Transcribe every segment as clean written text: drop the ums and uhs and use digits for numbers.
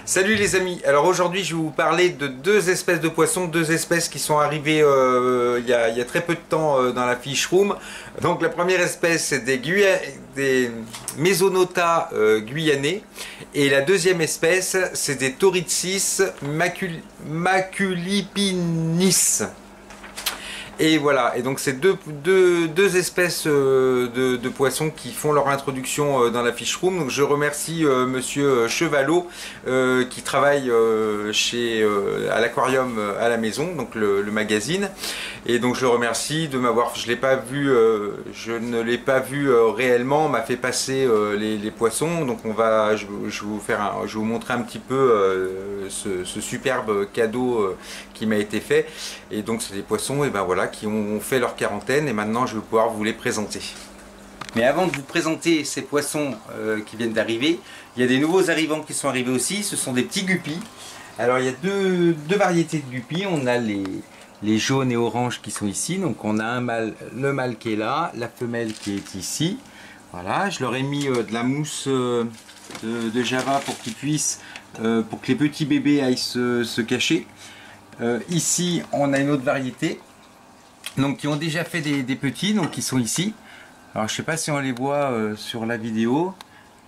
Salut les amis, alors aujourd'hui je vais vous parler de deux espèces de poissons, deux espèces qui sont arrivées il y a très peu de temps dans la fish room. Donc la première espèce c'est des Mesonota guyanais et la deuxième espèce c'est des Thoritis maculipinis. Et voilà, et donc c'est deux espèces de poissons qui font leur introduction dans la fish room. Donc je remercie monsieur Chevalot qui travaille à l'aquarium à la maison, donc le magazine. Et donc je le remercie de m'avoir, je ne l'ai pas vu réellement, m'a fait passer les poissons. Donc je vais vous montrer un petit peu ce superbe cadeau qui m'a été fait. Et donc c'est des poissons, et ben voilà, qui ont fait leur quarantaine, et maintenant je vais pouvoir vous les présenter. Mais avant de vous présenter ces poissons qui viennent d'arriver, il y a des nouveaux arrivants qui sont arrivés aussi. Ce sont des petits guppies. Alors il y a deux variétés de guppies. On a les jaunes et oranges qui sont ici. Donc on a le mâle qui est là, la femelle qui est ici. Voilà, je leur ai mis de la mousse de Java pour qu'ils puissent, pour que les petits bébés aillent se cacher. Ici on a une autre variété, donc qui ont déjà fait des petits, donc qui sont ici. Alors je sais pas si on les voit sur la vidéo.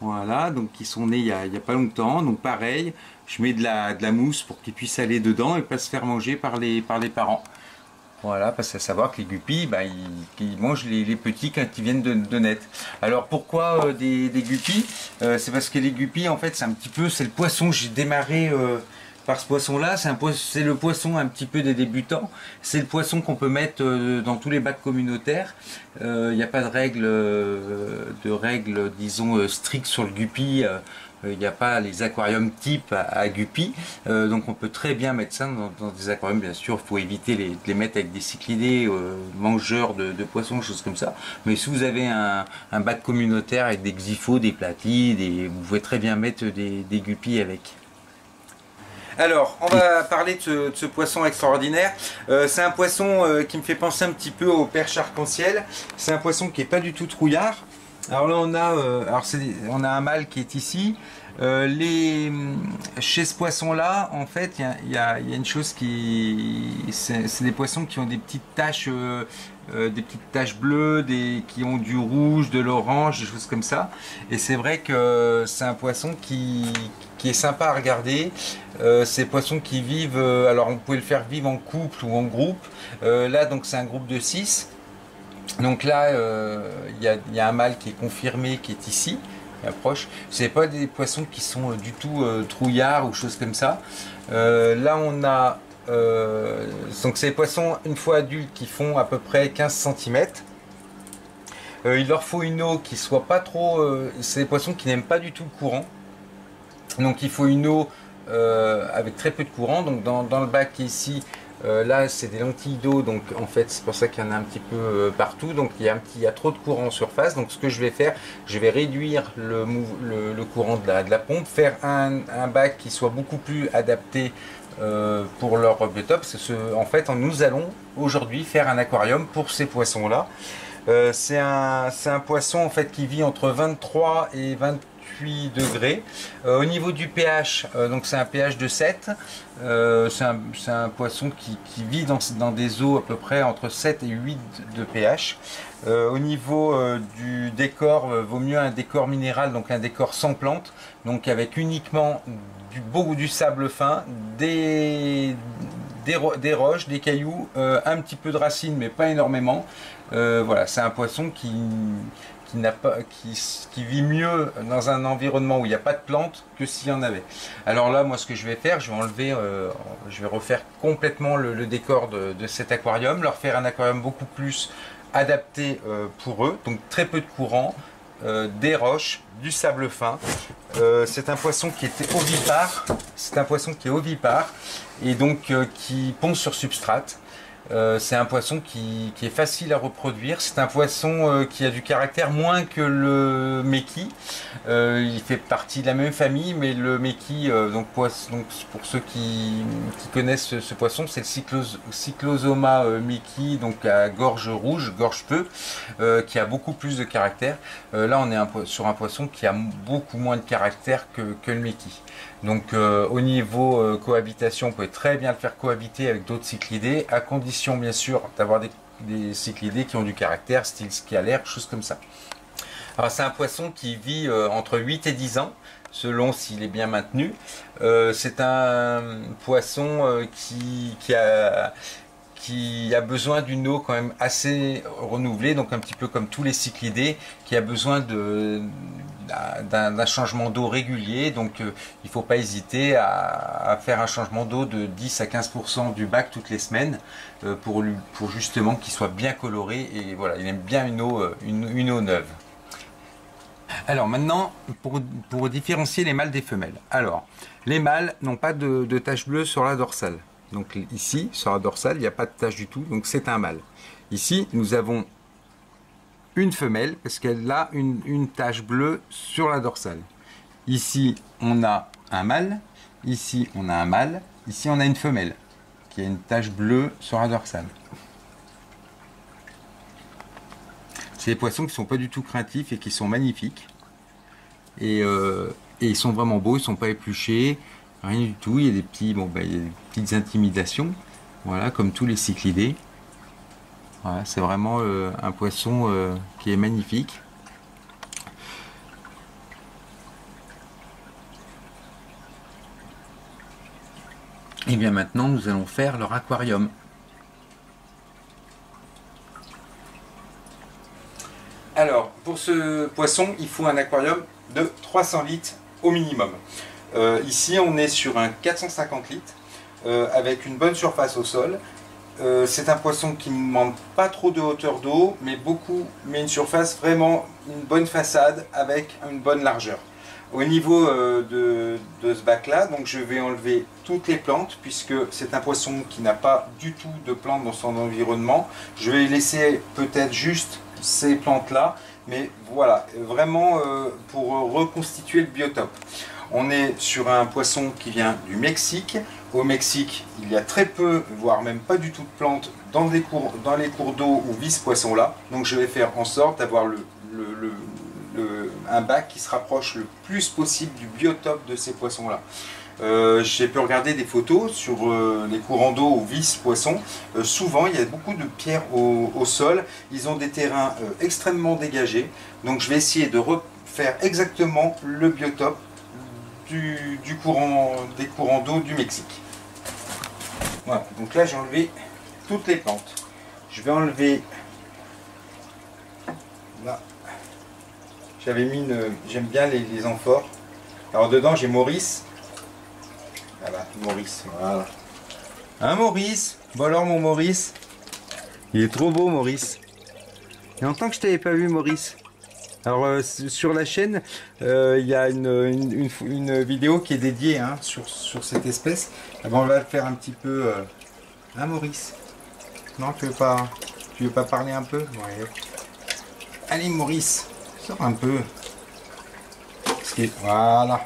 Voilà, donc qui sont nés il y a pas longtemps. Donc pareil, je mets de la mousse pour qu'ils puissent aller dedans et pas se faire manger par les parents. Voilà, parce qu'à savoir que les guppies, bah, ils mangent les petits quand ils viennent de naître. Alors pourquoi des guppies? C'est parce que les guppies, en fait, c'est le poisson. J'ai démarré par ce poisson-là. C'est le poisson un petit peu des débutants. C'est le poisson qu'on peut mettre dans tous les bacs communautaires. Il n'y a pas de règles, disons, strictes sur le guppy. Il n'y a pas les aquariums type à guppies, donc on peut très bien mettre ça dans des aquariums. Bien sûr, il faut éviter de les mettre avec des cyclidés, mangeurs de poissons, choses comme ça. Mais si vous avez un bac communautaire avec des xyphos, des platides, vous pouvez très bien mettre des guppies avec. Alors, on va parler de ce poisson extraordinaire. C'est un poisson qui me fait penser un petit peu au perche arc-en-ciel. C'est un poisson qui n'est pas du tout trouillard. Alors là, on a un mâle qui est ici. Chez ce poisson-là, en fait, il y a une chose c'est des poissons qui ont des petites taches bleues, qui ont du rouge, de l'orange, des choses comme ça. Et c'est vrai que c'est un poisson qui est sympa à regarder. Ces poissons qui vivent, alors on peut le faire vivre en couple ou en groupe. Là, donc c'est un groupe de 6. Donc là, il y a un mâle qui est confirmé, qui est ici, approche. C'est pas des poissons qui sont du tout trouillards ou choses comme ça. Là, on a donc c'est des poissons une fois adultes qui font à peu près 15 cm. Il leur faut une eau qui soit pas trop. C'est des poissons qui n'aiment pas du tout le courant. Donc il faut une eau avec très peu de courant. Donc dans le bac ici. Là c'est des lentilles d'eau, donc en fait c'est pour ça qu'il y en a un petit peu partout, donc il y a trop de courant en surface. Donc ce que je vais faire, je vais réduire le courant de la pompe, faire un bac qui soit beaucoup plus adapté pour leur biotope. En fait nous allons aujourd'hui faire un aquarium pour ces poissons là. C'est un poisson en fait qui vit entre 23 et 28 degrés. Au niveau du pH, donc c'est un pH de 7. C'est un poisson qui vit dans des eaux à peu près entre 7 et 8 de pH. Au niveau du décor, vaut mieux un décor minéral, donc un décor sans plantes, donc avec uniquement du sable fin, des roches, des cailloux, un petit peu de racines mais pas énormément. Voilà, c'est un poisson qui vit mieux dans un environnement où il n'y a pas de plantes que s'il y en avait. Alors là, moi ce que je vais faire, je vais refaire complètement le décor de cet aquarium, leur faire un aquarium beaucoup plus adapté pour eux, donc très peu de courant, des roches, du sable fin. C'est un poisson qui est ovipare, et donc qui pond sur substrate. C'est un poisson qui est facile à reproduire. C'est un poisson qui a du caractère moins que le meki. Il fait partie de la même famille, mais le meki, donc pour ceux qui connaissent ce poisson, c'est le Cyclosoma meki, donc à gorge rouge, gorge peu, qui a beaucoup plus de caractère. Là, on est sur un poisson qui a beaucoup moins de caractère que le meki. Donc au niveau cohabitation, on peut très bien le faire cohabiter avec d'autres cyclidés, à condition bien sûr d'avoir des cyclidés qui ont du caractère, style scalaire, choses comme ça. Alors c'est un poisson qui vit entre 8 et 10 ans, selon s'il est bien maintenu. C'est un poisson qui a besoin d'une eau quand même assez renouvelée, donc un petit peu comme tous les cyclidés, qui a besoin d'un changement d'eau régulier. Donc il ne faut pas hésiter à faire un changement d'eau de 10 à 15% du bac toutes les semaines pour justement qu'il soit bien coloré. Et voilà, il aime bien une eau neuve. Alors maintenant, pour différencier les mâles des femelles. Alors, les mâles n'ont pas de taches bleues sur la dorsale. Donc ici, sur la dorsale, il n'y a pas de tache du tout, donc c'est un mâle. Ici, nous avons une femelle, parce qu'elle a une tache bleue sur la dorsale. Ici, on a un mâle, ici, on a un mâle, ici, on a une femelle, qui a une tache bleue sur la dorsale. C'est des poissons qui ne sont pas du tout craintifs et qui sont magnifiques. Et ils sont vraiment beaux, ils ne sont pas épluchés. Rien du tout, il y a des petits, il y a des petites intimidations, voilà, comme tous les cyclidés. Voilà, c'est vraiment un poisson qui est magnifique. Et bien maintenant, nous allons faire leur aquarium. Alors, pour ce poisson, il faut un aquarium de 300 litres au minimum. Ici, on est sur un 450 litres avec une bonne surface au sol. C'est un poisson qui ne demande pas trop de hauteur d'eau, mais une surface vraiment, une bonne façade avec une bonne largeur. Au niveau de ce bac-là, donc je vais enlever toutes les plantes, puisque c'est un poisson qui n'a pas du tout de plantes dans son environnement. Je vais laisser peut-être juste ces plantes-là, mais voilà, vraiment pour reconstituer le biotope. On est sur un poisson qui vient du Mexique. Au Mexique, il y a très peu, voire même pas du tout de plantes dans les cours d'eau où vit ce poisson-là. Donc je vais faire en sorte d'avoir un bac qui se rapproche le plus possible du biotope de ces poissons-là. J'ai pu regarder des photos sur les courants d'eau où vit ce poisson. Souvent, il y a beaucoup de pierres au sol. Ils ont des terrains extrêmement dégagés. Donc je vais essayer de refaire exactement le biotope des courants d'eau du Mexique. Voilà, donc là j'ai enlevé toutes les plantes. Je vais enlever là. J'avais mis j'aime bien les amphores. Alors dedans j'ai Maurice. Voilà, Maurice, voilà. Hein Maurice? Bon alors mon Maurice? Il est trop beau Maurice. Il y a longtemps que je t'avais pas vu Maurice. Alors sur la chaîne, il y a une vidéo qui est dédiée sur cette espèce. Alors, on va le faire un petit peu. Hein Maurice? Non, tu veux pas parler un peu? Ouais. Allez Maurice, sors un peu. Voilà.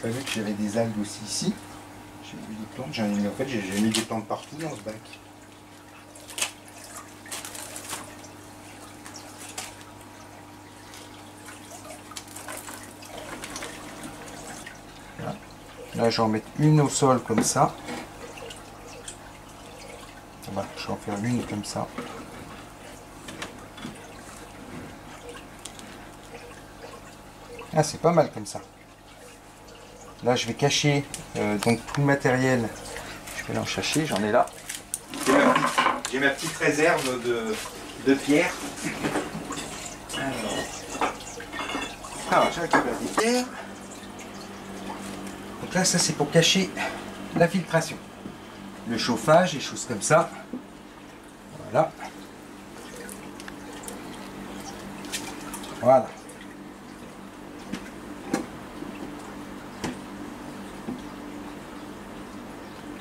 Pas vu que j'avais des algues aussi ici. J'ai vu des plantes, en fait j'ai mis des plantes partout dans ce bac. Là je vais en mettre une au sol comme ça. Voilà, je vais en faire une comme ça. Ah c'est pas mal comme ça. Là, je vais cacher donc tout le matériel. Je vais aller en chercher, j'en ai là. J'ai ma petite réserve de pierres. Alors, je récupère des pierres. Donc là, ça c'est pour cacher la filtration. Le chauffage et choses comme ça. Voilà. Voilà.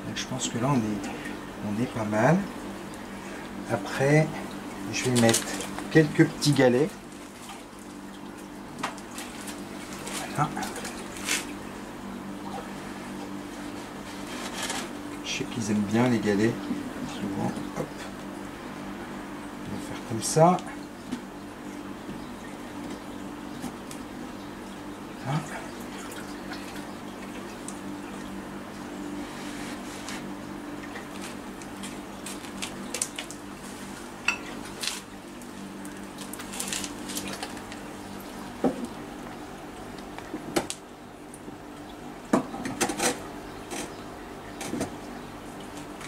Donc, je pense que là on est pas mal. Après, je vais mettre quelques petits galets. Voilà. Je sais qu'ils aiment bien les galets. Souvent, hop. On va faire comme ça. Voilà.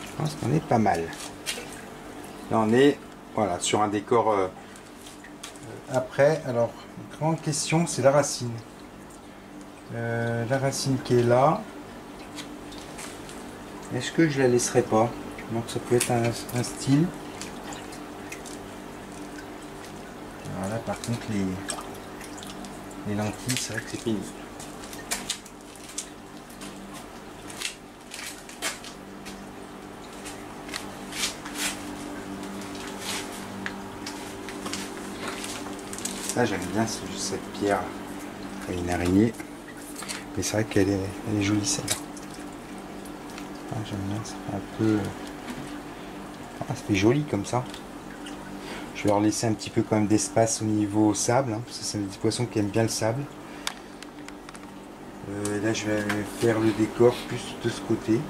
Je pense qu'on est pas mal. Là on est voilà, sur un décor après. Alors, grande question, c'est la racine. La racine qui est là. Est-ce que je la laisserai pas? Donc ça peut être un style. Alors là par contre les lentilles, c'est vrai que c'est pénible. Ça j'aime bien cette pierre, une araignée, mais c'est vrai qu'elle est jolie celle-là. Ah, j'aime bien, ça fait un peu, ça fait joli comme ça. Je vais leur laisser un petit peu quand même d'espace au niveau sable, hein, parce que c'est des poissons qui aiment bien le sable. Là je vais faire le décor plus de ce côté.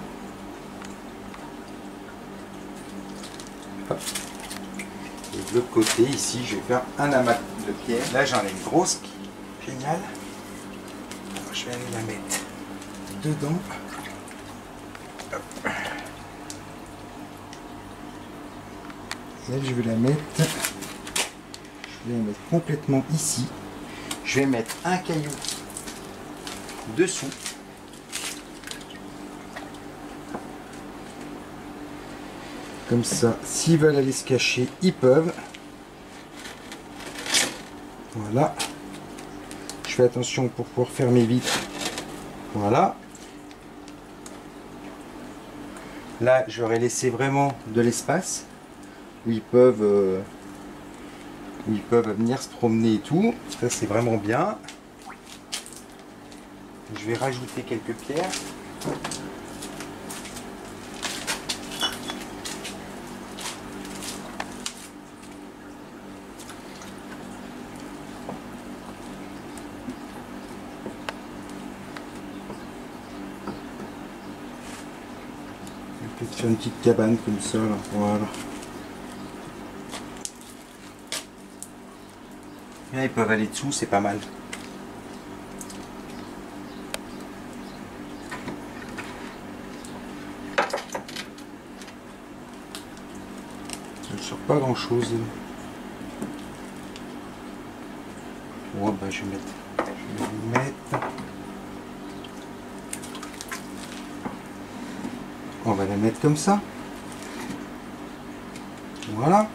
Hop. Et de l'autre côté, ici, je vais faire un amas de pierre. Là, j'en ai une grosse qui est géniale. Alors, je vais aller la mettre dedans. Hop. Là, je vais la mettre complètement ici. Je vais mettre un caillou dessous. Comme ça, s'ils veulent aller se cacher, ils peuvent. Voilà. Je fais attention pour pouvoir faire mes vitres. Voilà. Là, j'aurais laissé vraiment de l'espace où ils peuvent venir se promener et tout. Ça, c'est vraiment bien. Je vais rajouter quelques pierres. Faire une petite cabane comme ça là. Voilà. Et là, ils peuvent aller dessous, c'est pas mal. Ça ne sort pas grand chose. Ouais, bah, je vais mettre. On va la mettre comme ça. Voilà.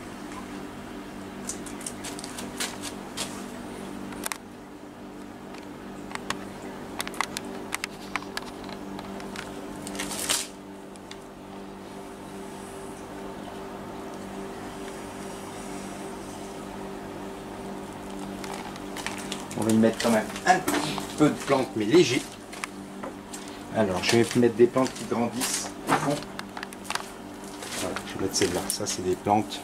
On va y mettre quand même un petit peu de plantes, mais léger. Alors, je vais mettre des plantes qui grandissent au fond. Voilà, je vais mettre celle-là. Ça, c'est des plantes.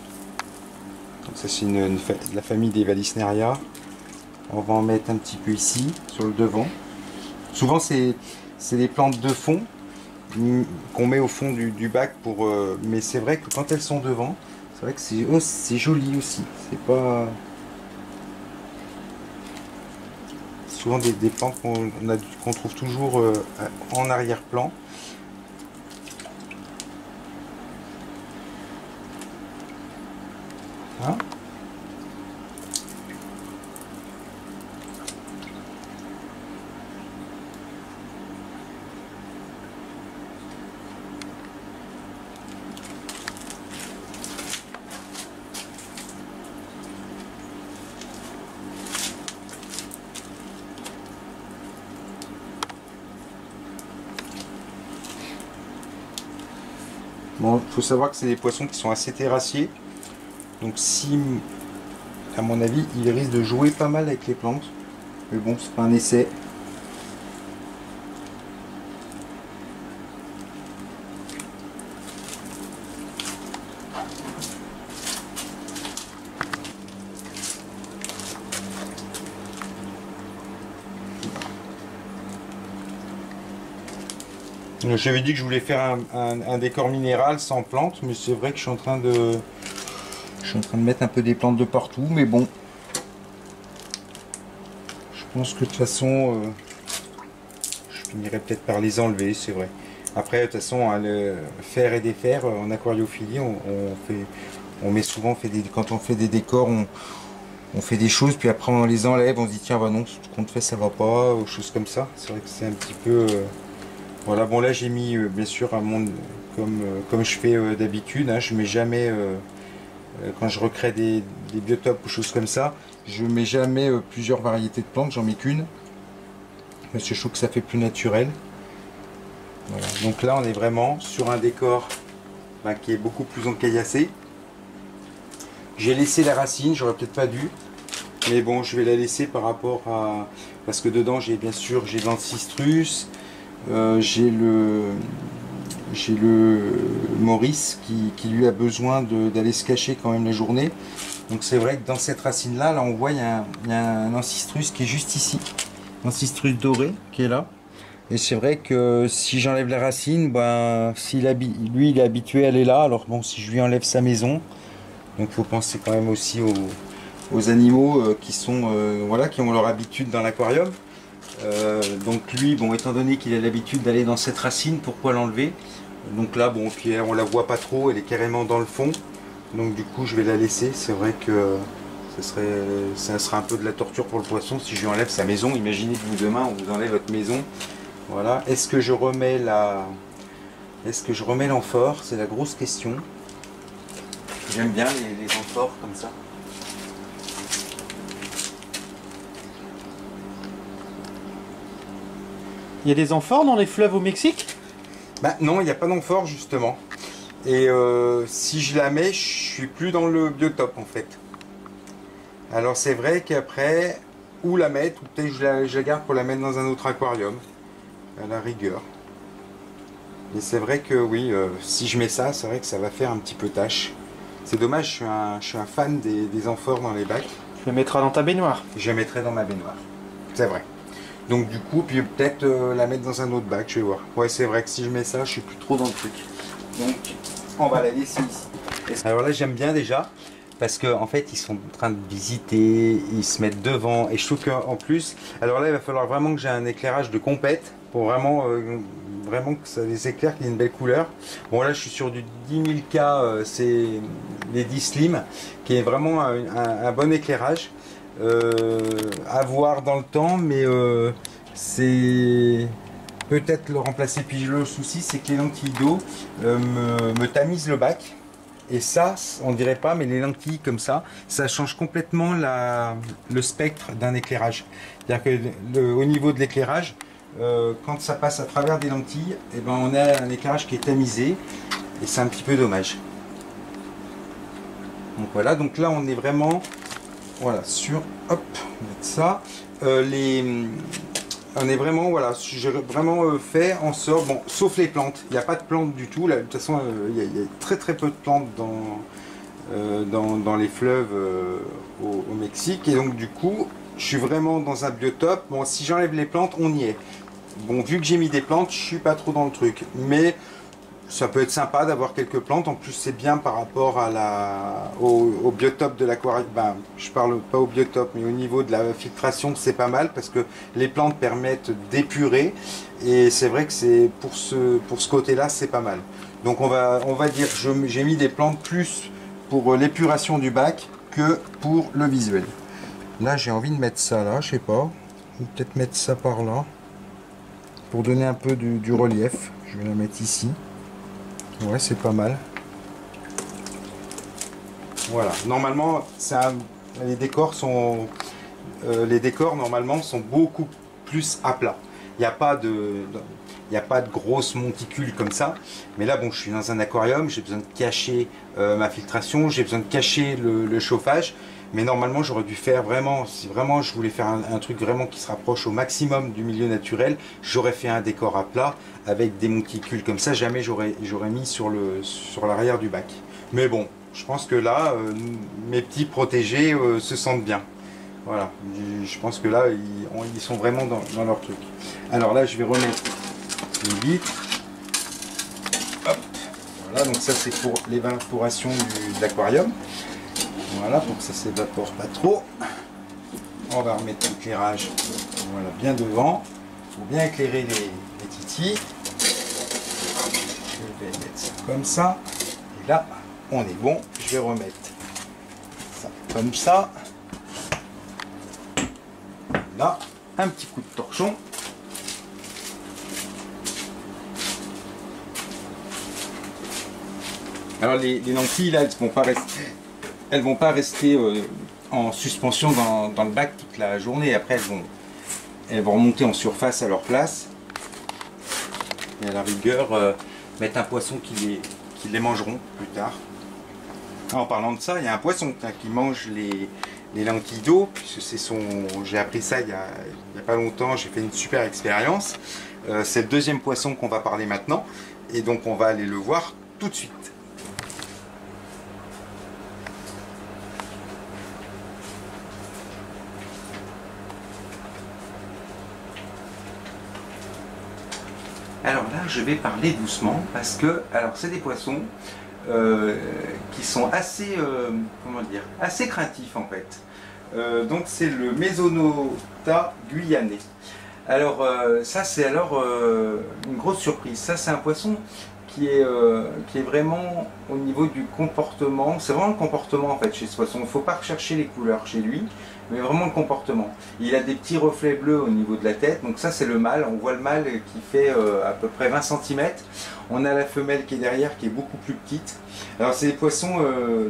Donc ça, c'est de la famille des Vallisneria. On va en mettre un petit peu ici, sur le devant. Souvent, c'est des plantes de fond qu'on met au fond du bac pour. Mais c'est vrai que quand elles sont devant, c'est vrai que c'est joli aussi. C'est pas. Souvent des plantes qu'on trouve toujours en arrière-plan. Voilà. Bon, il faut savoir que c'est des poissons qui sont assez terrassiers. Donc si, à mon avis, ils risquent de jouer pas mal avec les plantes. Mais bon, c'est pas un essai. J'avais dit que je voulais faire un décor minéral sans plantes, mais c'est vrai que je suis en train de mettre un peu des plantes de partout, mais bon, je pense que de toute façon, je finirai peut-être par les enlever, c'est vrai. Après, de toute façon, hein, le faire et défaire en aquariophilie, on met souvent, quand on fait des décors, on fait des choses, puis après on les enlève, on se dit tiens, bah non, ce qu'on te fait ça va pas, ou choses comme ça. C'est vrai que c'est un petit peu. Voilà, bon là j'ai mis bien sûr un monde comme je fais d'habitude, hein, je mets jamais, quand je recrée des biotopes ou choses comme ça, je mets jamais plusieurs variétés de plantes, j'en mets qu'une, parce que je trouve que ça fait plus naturel. Voilà. Donc là on est vraiment sur un décor qui est beaucoup plus encaillassé. J'ai laissé la racine, j'aurais peut-être pas dû, mais bon je vais la laisser par rapport à... Parce que dedans j'ai bien sûr j'ai de l'anticistrus, j'ai le Maurice qui lui a besoin d'aller se cacher quand même la journée. Donc c'est vrai que dans cette racine là, on voit il y a un ancistrus qui est juste ici, ancistrus doré qui est là. Et c'est vrai que si j'enlève la racine, ben, lui il est habitué à aller là, alors bon si je lui enlève sa maison, donc il faut penser quand même aussi aux animaux qui sont voilà, qui ont leur habitude dans l'aquarium. Donc lui, bon, étant donné qu'il a l'habitude d'aller dans cette racine, pourquoi l'enlever? Donc là, bon, puis on la voit pas trop, elle est carrément dans le fond. Donc du coup, je vais la laisser. C'est vrai que ça sera un peu de la torture pour le poisson si je lui enlève sa maison. Imaginez que vous demain, on vous enlève votre maison. Voilà. Est-ce que je remets l'amphore? C'est la grosse question. J'aime bien les amphores comme ça. Il y a des amphores dans les fleuves au Mexique? Bah non, il n'y a pas d'amphore justement. Et si je la mets, je suis plus dans le biotope en fait. Alors c'est vrai qu'après, où la mettre, ou peut-être je la garde pour la mettre dans un autre aquarium, à la rigueur. Mais c'est vrai que oui, si je mets ça, c'est vrai que ça va faire un petit peu tâche. C'est dommage, je suis un fan des amphores dans les bacs. Tu le mettras dans ta baignoire. Je la mettrai dans ma baignoire, c'est vrai. Donc du coup, puis peut-être la mettre dans un autre bac, je vais voir. Ouais, c'est vrai que si je mets ça, je suis plus trop dans le truc. Donc, on va la laisser ici. Alors là, j'aime bien déjà, parce qu'en fait, ils sont en train de visiter, ils se mettent devant, et je trouve qu'en plus, alors là, il va falloir vraiment que j'ai un éclairage de compète, pour vraiment, vraiment que ça les éclaire, qu'il y ait une belle couleur. Bon là, je suis sur du 10 000K, c'est les 10 Slim, qui est vraiment un bon éclairage. À voir dans le temps, mais c'est peut-être le remplacer. Puis le souci, c'est que les lentilles d'eau me tamisent le bac, et ça on dirait pas, mais les lentilles comme ça change complètement le spectre d'un éclairage. C'est-à-dire que au niveau de l'éclairage, quand ça passe à travers des lentilles, et ben on a un éclairage qui est tamisé, et c'est un petit peu dommage. Donc voilà, donc là on est vraiment voilà sur, hop, on va mettre ça. On est vraiment, voilà, j'ai vraiment fait en sorte, bon, sauf les plantes, il n'y a pas de plantes du tout, là, de toute façon il y a très très peu de plantes dans les fleuves au Mexique, et donc du coup je suis vraiment dans un biotope. Bon, si j'enlève les plantes, on y est. Bon, vu que j'ai mis des plantes, je suis pas trop dans le truc, mais ça peut être sympa d'avoir quelques plantes. En plus, c'est bien par rapport au biotope de l'aquarium. Ben, je parle pas au biotope, mais au niveau de la filtration, c'est pas mal parce que les plantes permettent d'épurer. Et c'est vrai que c'est pour ce côté-là, c'est pas mal. Donc on va dire que j'ai mis des plantes plus pour l'épuration du bac que pour le visuel. Là, j'ai envie de mettre ça là, je sais pas. Je vais peut-être mettre ça par là pour donner un peu du relief. Je vais la mettre ici. Ouais, c'est pas mal. Voilà. Normalement, les décors normalement sont beaucoup plus à plat. Il n'y a pas il n'y a pas de grosses monticules comme ça. Mais là, bon, je suis dans un aquarium, j'ai besoin de cacher ma filtration, j'ai besoin de cacher le chauffage. Mais normalement, j'aurais dû faire vraiment, si vraiment je voulais faire un truc vraiment qui se rapproche au maximum du milieu naturel, j'aurais fait un décor à plat avec des monticules comme ça. Jamais j'aurais mis sur l'arrière du bac. Mais bon, je pense que là, mes petits protégés se sentent bien. Voilà, je pense que là, ils sont vraiment dans leur truc. Alors là, je vais remettre une vitre. Hop, voilà, donc ça c'est pour l'évaporation de l'aquarium. Voilà, pour que ça ne s'évapore pas trop. On va remettre l'éclairage, voilà, bien devant. Il faut bien éclairer les titis. Je vais mettre ça comme ça. Et là, on est bon. Je vais remettre ça comme ça. Là, un petit coup de torchon. Alors les lentilles là, elles vont pas rester en suspension dans le bac toute la journée. Après elles vont remonter en surface à leur place. Et à la rigueur mettre un poisson qui les mangeront plus tard. En parlant de ça, il y a un poisson qui mange les lentilles d'eau, puisque j'ai appris ça il y a pas longtemps, j'ai fait une super expérience. C'est le deuxième poisson qu'on va parler maintenant, et donc on va aller le voir tout de suite. Alors là, je vais parler doucement, parce que, alors c'est des poissons qui sont assez, comment dire, assez craintifs en fait. Donc c'est le Mesonota guyanais. Alors ça c'est une grosse surprise. Ça c'est un poisson qui est vraiment au niveau du comportement. C'est vraiment le comportement en fait chez ce poisson. Il ne faut pas rechercher les couleurs chez lui, mais vraiment le comportement. Il a des petits reflets bleus au niveau de la tête. Donc ça c'est le mâle. On voit le mâle qui fait à peu près 20 cm. On a la femelle qui est derrière, qui est beaucoup plus petite. Alors c'est des poissons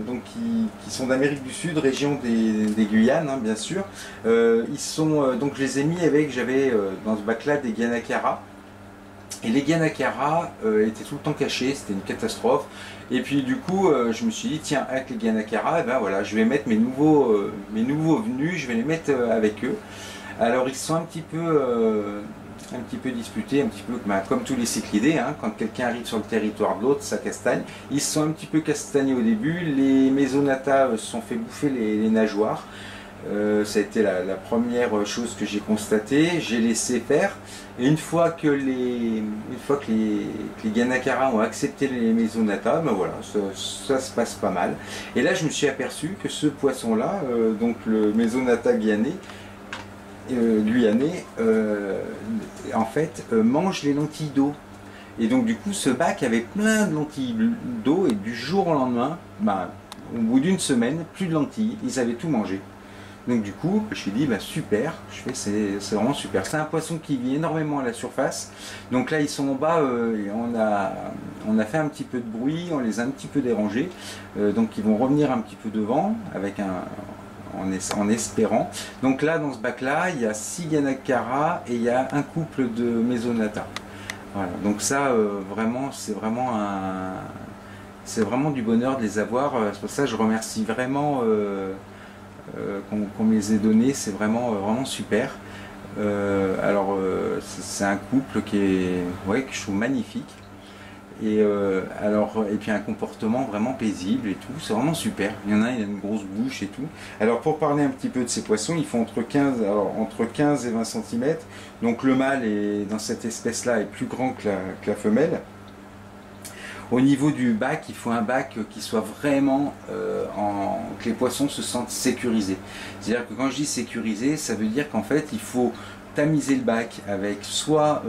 donc qui sont d'Amérique du Sud, région des Guyanes, hein, bien sûr. Ils sont donc je les ai mis j'avais dans ce bac là des Guanacara. Et les Guanacara étaient tout le temps cachés, c'était une catastrophe. Et puis du coup, je me suis dit tiens, avec les Guanacara, eh ben voilà, je vais mettre mes nouveaux venus, je vais les mettre avec eux. Alors ils sont un petit peu disputés, un petit peu comme tous les cyclidés, hein, quand quelqu'un arrive sur le territoire de l'autre, ça castagne. Ils se sont un petit peu castagnés au début, les Mesonata se sont fait bouffer les nageoires. Ça a été la première chose que j'ai constatée. J'ai laissé faire, et une fois que les Guanacara ont accepté les Mesonata, ben voilà, ça se passe pas mal. Et là je me suis aperçu que ce poisson là, donc le Mesonata guyanais, en fait mange les lentilles d'eau. Et donc du coup ce bac avait plein de lentilles d'eau, et du jour au lendemain, ben, au bout d'une semaine, plus de lentilles, ils avaient tout mangé. Donc du coup, je me suis dit, bah, super, c'est vraiment super. C'est un poisson qui vit énormément à la surface. Donc là, ils sont en bas, et on a fait un petit peu de bruit, on les a un petit peu dérangés. Donc ils vont revenir un petit peu devant, en espérant. Donc là, dans ce bac-là, il y a 6 Guanacara et il y a un couple de Mesonata. Voilà. Donc ça, c'est vraiment du bonheur de les avoir. C'est pour ça que je remercie vraiment qu'on me les ait donnés, c'est vraiment super. C'est un couple que je trouve magnifique, et puis un comportement vraiment paisible et tout, c'est vraiment super. Il y a une grosse bouche et tout. Alors pour parler un petit peu de ces poissons, ils font entre 15 et 20 cm. Donc le mâle dans cette espèce là est plus grand que la femelle. Au niveau du bac, il faut un bac qui soit vraiment que les poissons se sentent sécurisés. C'est-à-dire que quand je dis sécurisé, ça veut dire qu'en fait il faut tamiser le bac avec soit,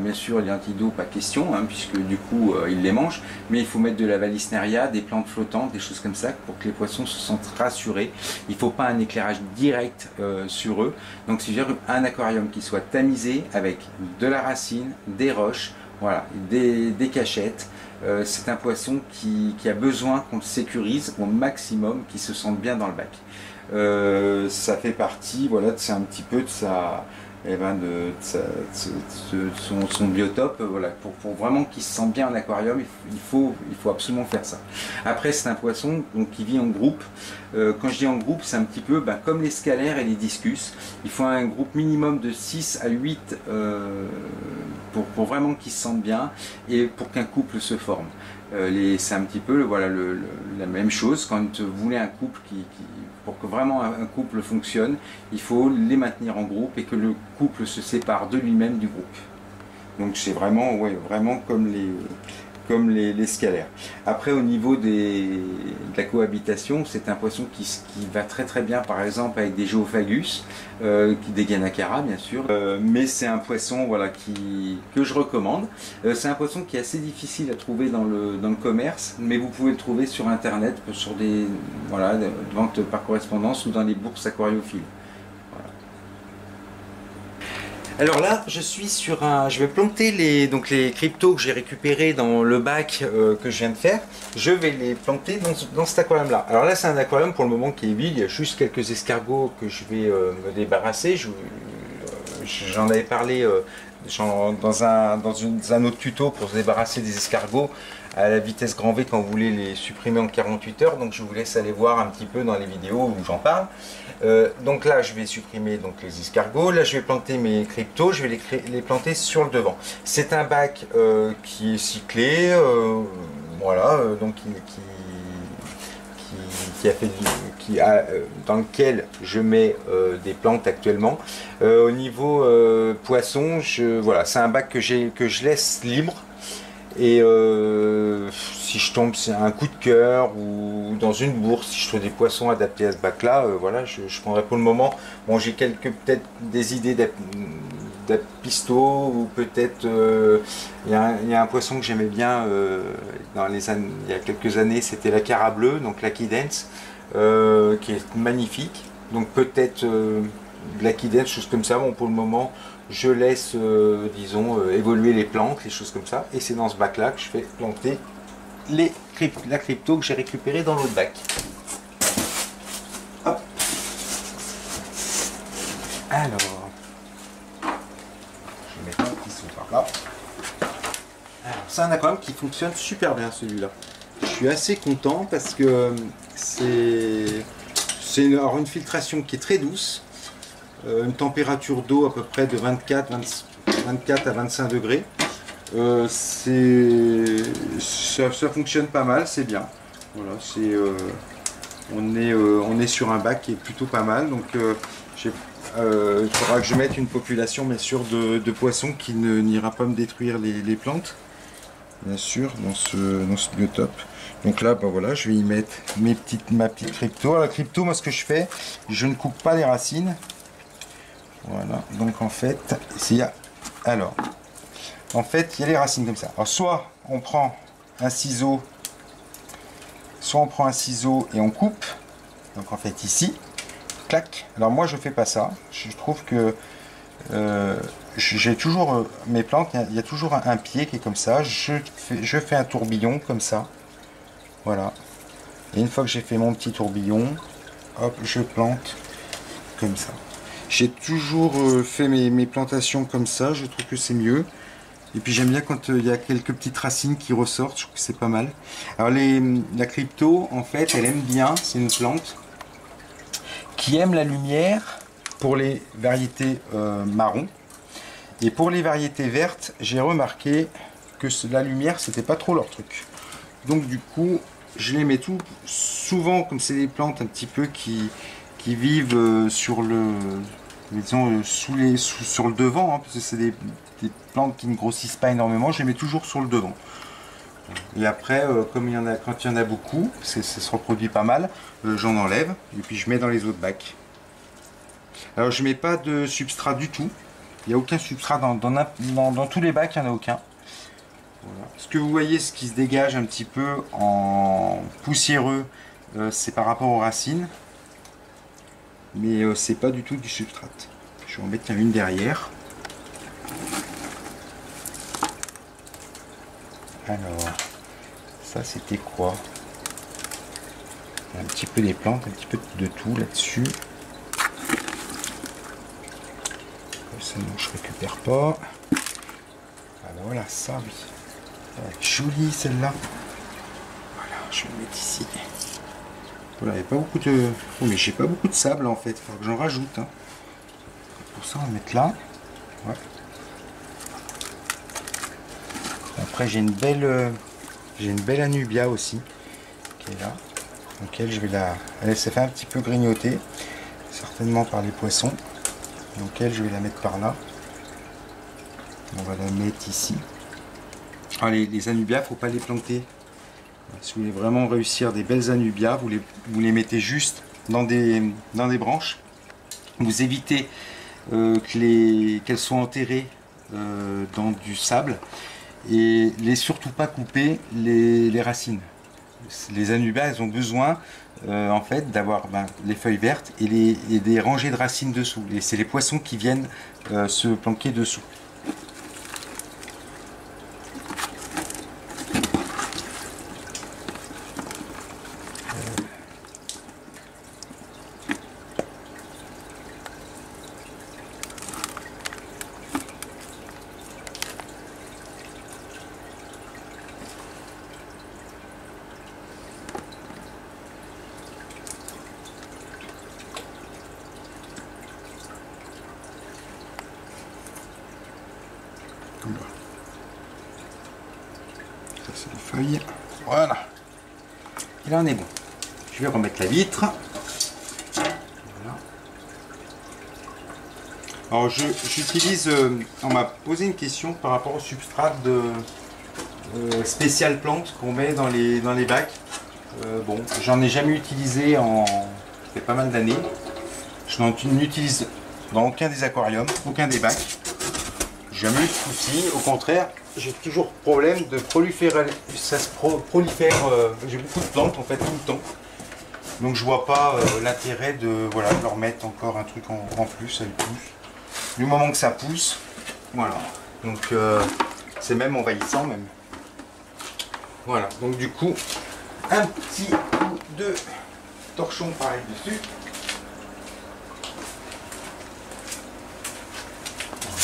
bien sûr les lentilles d'eau, pas question, hein, puisque du coup ils les mangent, mais il faut mettre de la valisneria, des plantes flottantes, des choses comme ça, pour que les poissons se sentent rassurés. Il ne faut pas un éclairage direct sur eux. Donc c'est-à-dire un aquarium qui soit tamisé avec de la racine, des roches, voilà, des cachettes. C'est un poisson qui a besoin qu'on le sécurise au maximum, qu'il se sente bien dans le bac. Ça fait partie, voilà, c'est un petit peu eh ben son biotope, voilà, pour vraiment qu'il se sente bien en aquarium, il faut absolument faire ça. Après, c'est un poisson donc, qui vit en groupe. Quand je dis en groupe, c'est un petit peu comme les scalaires et les discus. Il faut un groupe minimum de 6 à 8 pour vraiment qu'ils se sentent bien et pour qu'un couple se forme. C'est un petit peu voilà, la même chose quand vous voulez un couple pour que vraiment un couple fonctionne, il faut les maintenir en groupe et que le couple se sépare de lui-même du groupe. Donc c'est vraiment, ouais, vraiment comme les scalaires. Après, au niveau de la cohabitation, c'est un poisson qui va très très bien par exemple avec des Geophagus, des Guanakara bien sûr, mais c'est un poisson voilà, que je recommande. C'est un poisson qui est assez difficile à trouver dans le commerce, mais vous pouvez le trouver sur internet, sur des ventes par correspondance ou dans les bourses aquariophiles. Alors là, je suis sur je vais planter les cryptos que j'ai récupérés dans le bac que je viens de faire. Je vais les planter dans cet aquarium là. Alors là, c'est un aquarium pour le moment qui est vide. Il y a juste quelques escargots que je vais me débarrasser. J'en avais parlé dans un autre tuto pour se débarrasser des escargots à la vitesse grand V quand vous voulez les supprimer en 48 heures. Donc je vous laisse aller voir un petit peu dans les vidéos où j'en parle. Donc là je vais supprimer donc les escargots, là je vais planter mes cryptos, je vais les planter sur le devant. C'est un bac qui est cyclé, voilà, donc dans lequel je mets des plantes actuellement. Au niveau poisson, voilà, c'est un bac que je laisse libre. Et si je tombe c'est un coup de cœur ou dans une bourse, si je trouve des poissons adaptés à ce bac là, voilà, je prendrai pour le moment. Bon, j'ai peut-être des idées d'apisto ou peut-être il y a un poisson que j'aimais bien il y a quelques années, c'était la cara bleue, donc l'Aquidens, qui est magnifique. Donc peut-être de l'Aquidens, choses comme ça. Bon, pour le moment je laisse, disons, évoluer les plantes, les choses comme ça. Et c'est dans ce bac-là que je fais planter la crypto que j'ai récupérée dans l'autre bac. Hop. Alors, je vais mettre un petit saut par là. Alors, c'est un aquarium qui fonctionne super bien, celui-là. Je suis assez content parce que c'est une filtration qui est très douce. Une température d'eau à peu près de 24 à 25 degrés. Ça fonctionne pas mal, c'est bien. Voilà, on est sur un bac qui est plutôt pas mal. Donc il faudra que je mette une population bien sûr de poissons qui n'ira pas me détruire les plantes. Bien sûr, dans ce biotope. Donc là, ben voilà, je vais y mettre ma petite crypto. Alors, la crypto, moi ce que je fais, je ne coupe pas les racines. Voilà, donc en fait, il y a les racines comme ça. Alors soit on prend un ciseau, et on coupe. Donc en fait ici, clac. Alors moi je fais pas ça. Je trouve que j'ai toujours mes plantes, il y a toujours un pied qui est comme ça. Je fais un tourbillon comme ça. Voilà. Et une fois que j'ai fait mon petit tourbillon, hop, je plante comme ça. J'ai toujours fait mes plantations comme ça, je trouve que c'est mieux. Et puis j'aime bien quand il y a quelques petites racines qui ressortent, je trouve que c'est pas mal. Alors la crypto, en fait, elle aime bien, c'est une plante qui aime la lumière pour les variétés marron. Et pour les variétés vertes, j'ai remarqué que la lumière, c'était pas trop leur truc. Donc du coup, je les mets souvent, comme c'est des plantes un petit peu qui vivent sur le, disons, sur le devant, hein, parce que c'est des plantes qui ne grossissent pas énormément, je les mets toujours sur le devant. Et après, comme quand il y en a beaucoup, ça se reproduit pas mal, j'en enlève et puis je mets dans les autres bacs. Alors je mets pas de substrat du tout, il n'y a aucun substrat dans tous les bacs, il n'y en a aucun. Voilà. Ce que vous voyez, ce qui se dégage un petit peu en poussiéreux, c'est par rapport aux racines. Mais c'est pas du tout du substrat. Je vais en mettre une derrière. Alors, ça c'était quoi? Un petit peu des plantes, un petit peu de tout là-dessus. sinon je récupère pas. Alors voilà, ça oui. Ça va être joli celle-là. Voilà, je vais le mettre ici. Voilà, il n'y a pas beaucoup de... Oh, mais j'ai pas beaucoup de sable en fait, il faut que j'en rajoute. Hein. Pour ça, on va le mettre là. Ouais. Après, j'ai une belle Anubia aussi, qui est là, laquelle je vais la... Elle s'est fait un petit peu grignoter, certainement par les poissons, donc je vais la mettre par là. On va la mettre ici. Ah, les Anubias, faut pas les planter. Si vous voulez vraiment réussir des belles Anubias, vous les mettez juste dans des branches. Vous évitez qu'elles soient enterrées dans du sable et surtout pas couper les racines. Les Anubias, elles ont besoin en fait d'avoir les feuilles vertes et des rangées de racines dessous. Et c'est les poissons qui viennent se planquer dessous. Ça c'est les feuilles. Voilà. Et là on est bon. Je vais remettre la vitre. Voilà. Alors j'utilise, on m'a posé une question par rapport au substrat de spécial plante qu'on met dans les bacs. Bon, j'en ai jamais utilisé ça fait pas mal d'années. Je n'en utilise dans aucun des aquariums, aucun des bacs. Jamais eu de soucis, au contraire, j'ai toujours problème de proliférer. Ça se prolifère, j'ai beaucoup de plantes en fait tout le temps. Donc je vois pas l'intérêt de leur mettre encore un truc en plus, elle pousse. Du moment que ça pousse, voilà. Donc c'est même envahissant même. Voilà, donc du coup, un petit coup de torchon pareil dessus.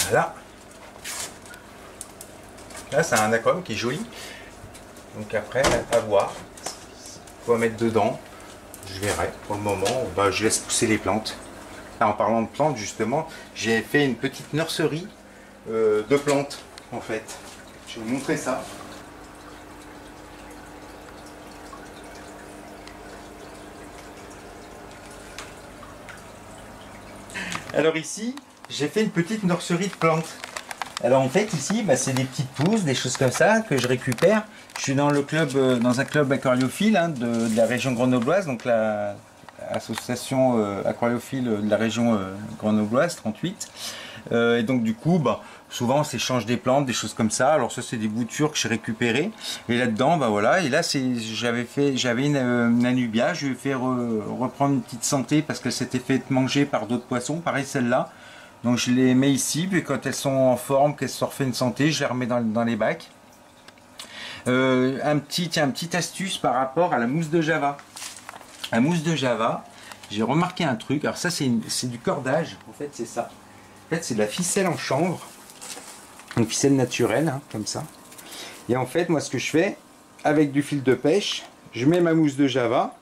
Voilà. Là, c'est un aquarium qui est joli. Donc après, à voir. Quoi mettre dedans, je verrai. Pour le moment, je laisse pousser les plantes. Là, en parlant de plantes, justement, j'ai fait une petite nurserie de plantes, en fait. Je vais vous montrer ça. Alors ici, j'ai fait une petite nurserie de plantes. Alors en fait ici, c'est des petites pousses, des choses comme ça que je récupère. Je suis dans un club aquariophile de la région grenobloise, donc l'association aquariophile de la région grenobloise 38. Et donc du coup, souvent on s'échange des plantes, des choses comme ça. Alors ça c'est des boutures que j'ai récupérées. Et là-dedans, voilà. Et là j'avais une Anubia. Je vais faire reprendre une petite santé parce qu'elle s'était fait manger par d'autres poissons. Pareil celle-là. Donc je les mets ici, puis quand elles sont en forme, qu'elles se refait une santé, je les remets dans les bacs. Une petite astuce par rapport à la mousse de Java. La mousse de Java, j'ai remarqué un truc. Alors ça c'est du cordage, en fait c'est ça. En fait c'est de la ficelle en chanvre, une ficelle naturelle, comme ça. Et en fait moi ce que je fais, avec du fil de pêche, je mets ma mousse de Java.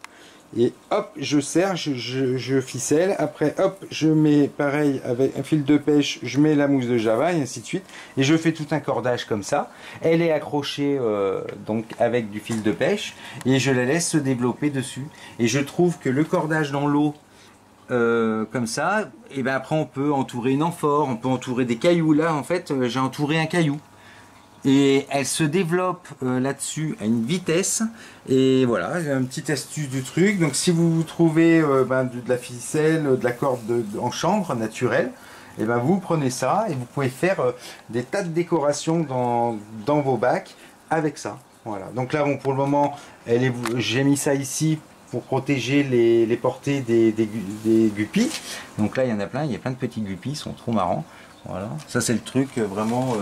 Et hop, je serre, je ficelle. Après, hop, je mets pareil avec un fil de pêche, je mets la mousse de Java et ainsi de suite. Et je fais tout un cordage comme ça. Elle est accrochée donc avec du fil de pêche et je la laisse se développer dessus. Et je trouve que le cordage dans l'eau comme ça, et après on peut entourer une amphore, on peut entourer des cailloux. Là, en fait, j'ai entouré un caillou. Et elle se développe là-dessus à une vitesse. Et voilà, j'ai une petite astuce du truc. Donc si vous trouvez de la ficelle, de la corde en chanvre naturelle, et vous prenez ça et vous pouvez faire des tas de décorations dans vos bacs avec ça. Voilà. Donc là, pour le moment, j'ai mis ça ici pour protéger les portées des guppies. Donc là, il y en a plein. Il y a plein de petits guppies, ils sont trop marrants. Voilà. Ça, c'est le truc vraiment...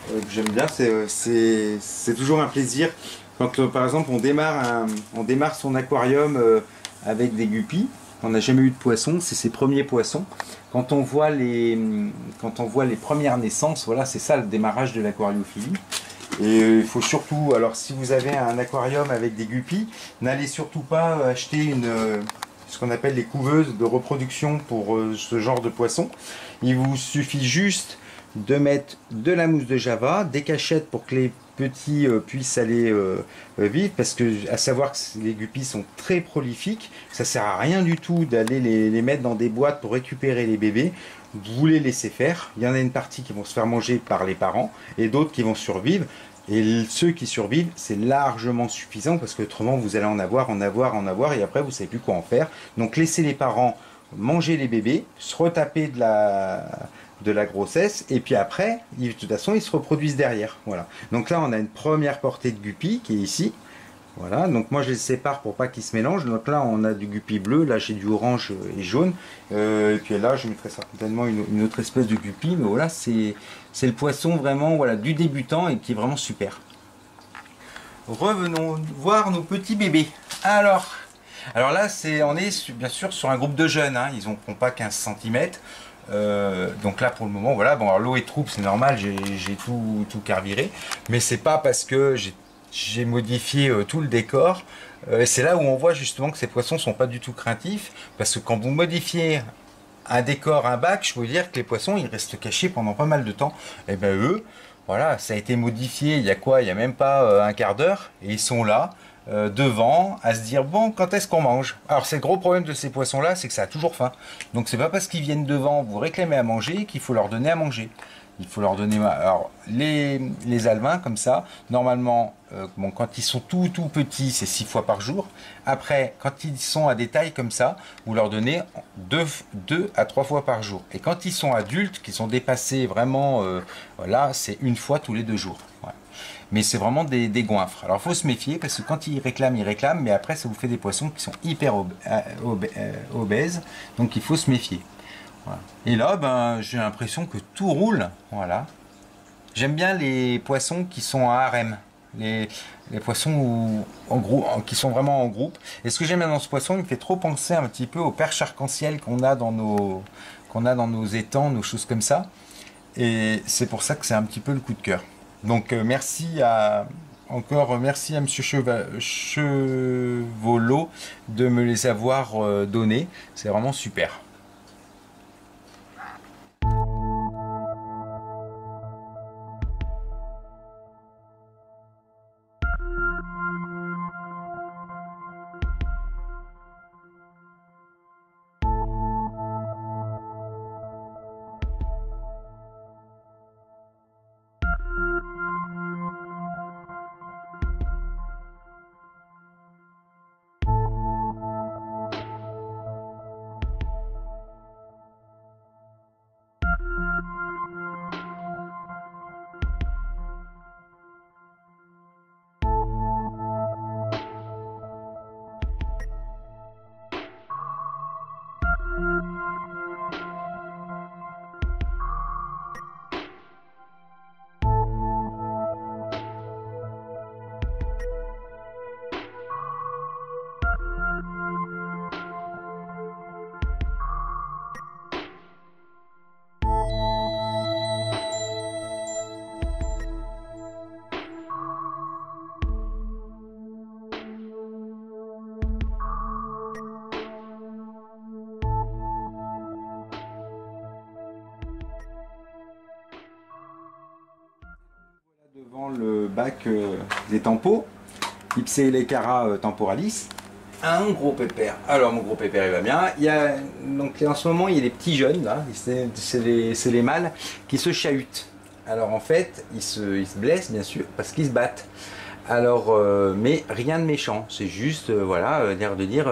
que j'aime bien, c'est toujours un plaisir quand par exemple on démarre son aquarium avec des guppies. On n'a jamais eu de poisson, c'est ses premiers poissons. Quand on voit les premières naissances, voilà, c'est ça le démarrage de l'aquariophilie. Et il faut surtout, alors si vous avez un aquarium avec des guppies, n'allez surtout pas acheter ce qu'on appelle les couveuses de reproduction pour ce genre de poisson. Il vous suffit juste de mettre de la mousse de Java, des cachettes pour que les petits puissent aller vivre, parce que à savoir que les guppies sont très prolifiques, ça sert à rien du tout d'aller les mettre dans des boîtes pour récupérer les bébés. Vous les laissez faire, il y en a une partie qui vont se faire manger par les parents et d'autres qui vont survivre. Et ceux qui survivent, c'est largement suffisant parce que autrement vous allez en avoir et après vous savez plus quoi en faire. Donc laissez les parents manger les bébés, se retaper de la grossesse et puis après, de toute façon, ils se reproduisent derrière. Voilà. Donc là, on a une première portée de guppies qui est ici. Voilà, donc moi je les sépare pour pas qu'ils se mélangent. Donc là on a du guppy bleu, là j'ai du orange et jaune. Et puis là je mettrai certainement une autre espèce de guppy. Mais voilà, c'est le poisson vraiment voilà, du débutant et qui est vraiment super. Revenons voir nos petits bébés. Alors là on est bien sûr sur un groupe de jeunes, hein. Ils n'ont pas 15 cm. Donc là pour le moment voilà, bon alors l'eau est trouble, c'est normal, j'ai tout carviré. Mais c'est pas parce que j'ai modifié tout le décor. C'est là où on voit justement que ces poissons sont pas du tout craintifs, parce que quand vous modifiez un décor, un bac, je peux vous dire que les poissons ils restent cachés pendant pas mal de temps. Et ben eux, voilà, ça a été modifié il y a quoi, il y a même pas un quart d'heure, et ils sont là devant à se dire bon, quand est-ce qu'on mange? Alors c'est le gros problème de ces poissons là, c'est que ça a toujours faim. Donc c'est pas parce qu'ils viennent devant vous réclamer à manger qu'il faut leur donner à manger. Il faut leur donner... Alors, les alevins, comme ça, normalement, bon, quand ils sont tout petits, c'est 6 fois par jour. Après, quand ils sont à des tailles comme ça, vous leur donnez 2 à 3 fois par jour. Et quand ils sont adultes, qui sont dépassés vraiment, là, c'est 1 fois tous les 2 jours. Voilà. Mais c'est vraiment des goinfres. Alors, il faut se méfier, parce que quand ils réclament, mais après, ça vous fait des poissons qui sont hyper obèses. Donc, il faut se méfier. Voilà. Et là, ben, j'ai l'impression que tout roule. Voilà. J'aime bien les poissons qui sont en harem. Les poissons qui sont vraiment en groupe. Et ce que j'aime bien dans ce poisson, il me fait trop penser un petit peu aux perches arc-en-ciel qu'on a dans nos étangs, nos choses comme ça. Et c'est pour ça que c'est un petit peu le coup de cœur. Donc merci à Monsieur Chevolot de me les avoir donnés. C'est vraiment super. Devant le bac des tempos, Ipsélecara temporalis, un gros pépère. Alors mon gros pépère il va bien. Donc en ce moment il y a des petits jeunes là, c'est les mâles qui se chahutent. Alors en fait ils se blessent bien sûr parce qu'ils se battent. Alors mais rien de méchant, c'est juste voilà l'air de dire.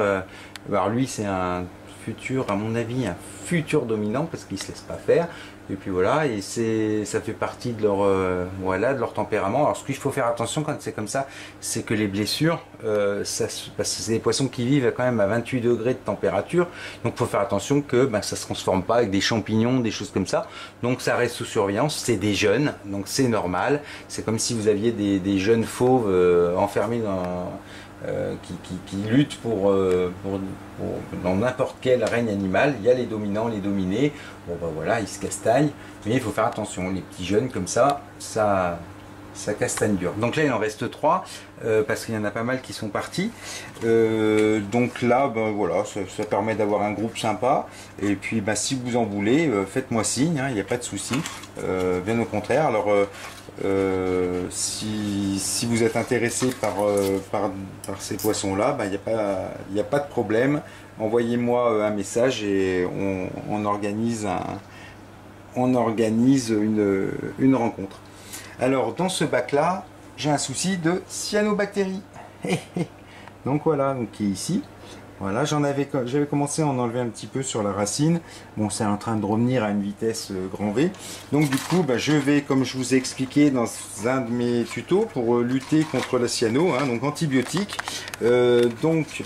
Alors lui c'est un futur, à mon avis, un futur dominant parce qu'il se laisse pas faire. Et puis voilà, et ça fait partie de leur voilà, de leur tempérament. Alors ce qu'il faut faire attention quand c'est comme ça, c'est que les blessures, parce que c'est des poissons qui vivent quand même à 28 degrés de température, donc il faut faire attention que ça se transforme pas avec des champignons, des choses comme ça. Donc ça reste sous surveillance. C'est des jeunes, donc c'est normal. C'est comme si vous aviez des jeunes fauves enfermés qui luttent dans n'importe quel règne animal. Il y a les dominants, les dominés. Bon ben voilà, ils se castagnent, mais il faut faire attention. Les petits jeunes comme ça castagne dur. Donc là il en reste 3 parce qu'il y en a pas mal qui sont partis. Donc là ben voilà, ça permet d'avoir un groupe sympa. Et puis ben, si vous en voulez, faites-moi signe, hein, il n'y a pas de souci. Bien au contraire. Alors si vous êtes intéressé par ces poissons là, ben, il n'y a pas de problème. Envoyez-moi un message et on organise une rencontre. Alors dans ce bac là, j'ai un souci de cyanobactéries. Donc voilà, donc qui est ici. Voilà, j'avais commencé à en enlever un petit peu sur la racine. Bon, c'est en train de revenir à une vitesse grand V. Donc du coup, bah, je vais, comme je vous ai expliqué dans un de mes tutos, pour lutter contre la cyano, hein, donc antibiotiques. Donc,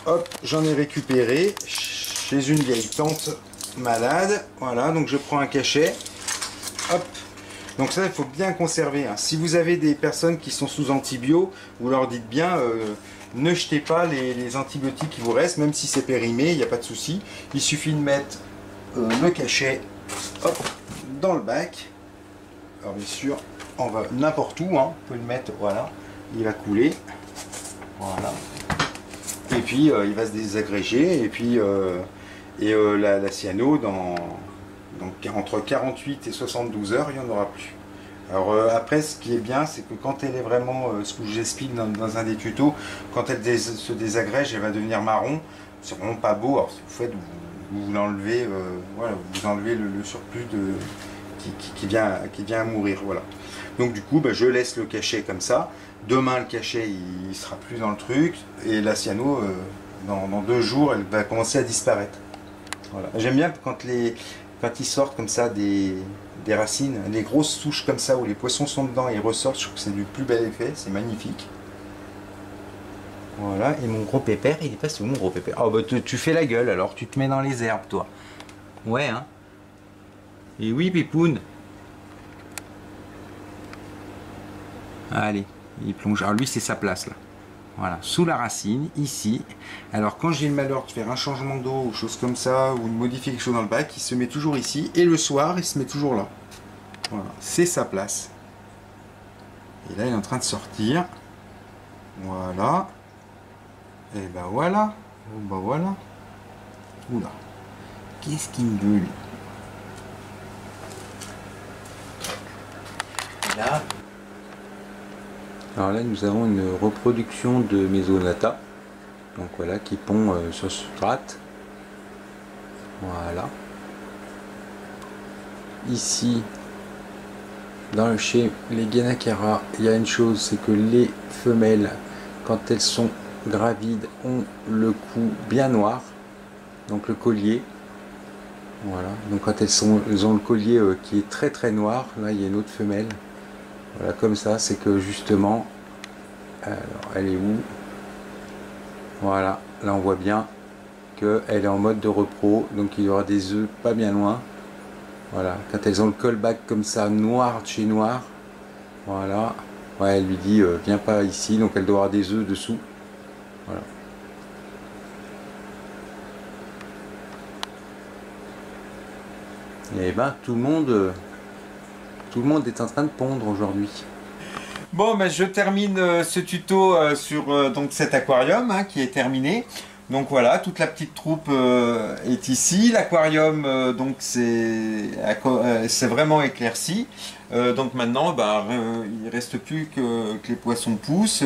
hop, j'en ai récupéré chez une vieille tante malade. Voilà, donc je prends un cachet. Hop. Donc ça, il faut bien conserver. Hein. Si vous avez des personnes qui sont sous antibio, vous leur dites bien, ne jetez pas les antibiotiques qui vous restent, même si c'est périmé, il n'y a pas de souci. Il suffit de mettre le cachet hop, dans le bac. Alors bien sûr, on va n'importe où, hein. On peut le mettre, voilà, il va couler. Voilà. Et puis il va se désagréger, et puis la cyano donc entre 48 et 72 heures, il n'y en aura plus. Alors après, ce qui est bien, c'est que quand elle est vraiment, ce que j'explique dans un des tutos, quand elle se désagrège, elle va devenir marron. C'est vraiment pas beau. Alors si vous faites, vous l'enlevez, voilà, vous enlevez le surplus qui vient à mourir. Voilà. Donc du coup, bah, je laisse le cachet comme ça. Demain, le cachet, il sera plus dans le truc. Et la cyano, dans 2 jours, elle va commencer à disparaître. Voilà. J'aime bien quand ils sortent comme ça des racines, des grosses souches comme ça où les poissons sont dedans et ils ressortent, je trouve que c'est du plus bel effet, c'est magnifique. Voilà, et mon gros pépère, il est passé où mon gros pépère? Oh bah tu fais la gueule alors, tu te mets dans les herbes toi. Ouais hein. Et oui Pipoun. Allez, il plonge. Alors lui c'est sa place là. Voilà, sous la racine, ici. Alors quand j'ai le malheur de faire un changement d'eau ou chose comme ça, ou de modifier quelque chose dans le bac, il se met toujours ici. Et le soir, il se met toujours là. Voilà, c'est sa place. Et là, il est en train de sortir. Voilà. Et ben voilà. Oh, ben voilà. Oula. Qu'est-ce qu'il me veut, lui? Là. Alors là, nous avons une reproduction de Mesonata, donc voilà, qui pond sur substrate. Voilà. Ici, chez les Guenakera, il y a une chose, c'est que les femelles, quand elles sont gravides, ont le cou bien noir, donc le collier. Voilà. Donc quand elles ont le collier qui est très très noir, là il y a une autre femelle. Voilà, comme ça, c'est que justement, alors elle est où? Voilà, là on voit bien qu'elle est en mode de repro, donc il y aura des œufs pas bien loin. Voilà, quand elles ont le callback comme ça, noir de chez noir, voilà, ouais, elle lui dit viens pas ici, donc elle doit avoir des œufs dessous. Voilà. Et ben tout le monde est en train de pondre aujourd'hui. Bon, ben, je termine ce tuto sur donc cet aquarium hein, qui est terminé. Donc voilà, toute la petite troupe est ici. L'aquarium donc c'est vraiment éclairci. Donc maintenant, ben, il ne reste plus que les poissons poussent.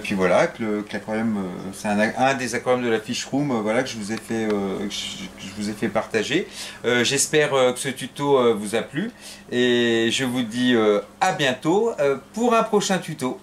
Puis voilà, que l'aquarium, c'est un des aquariums de la Fish Room, voilà, que je vous ai fait partager. J'espère que ce tuto vous a plu et je vous dis à bientôt pour un prochain tuto.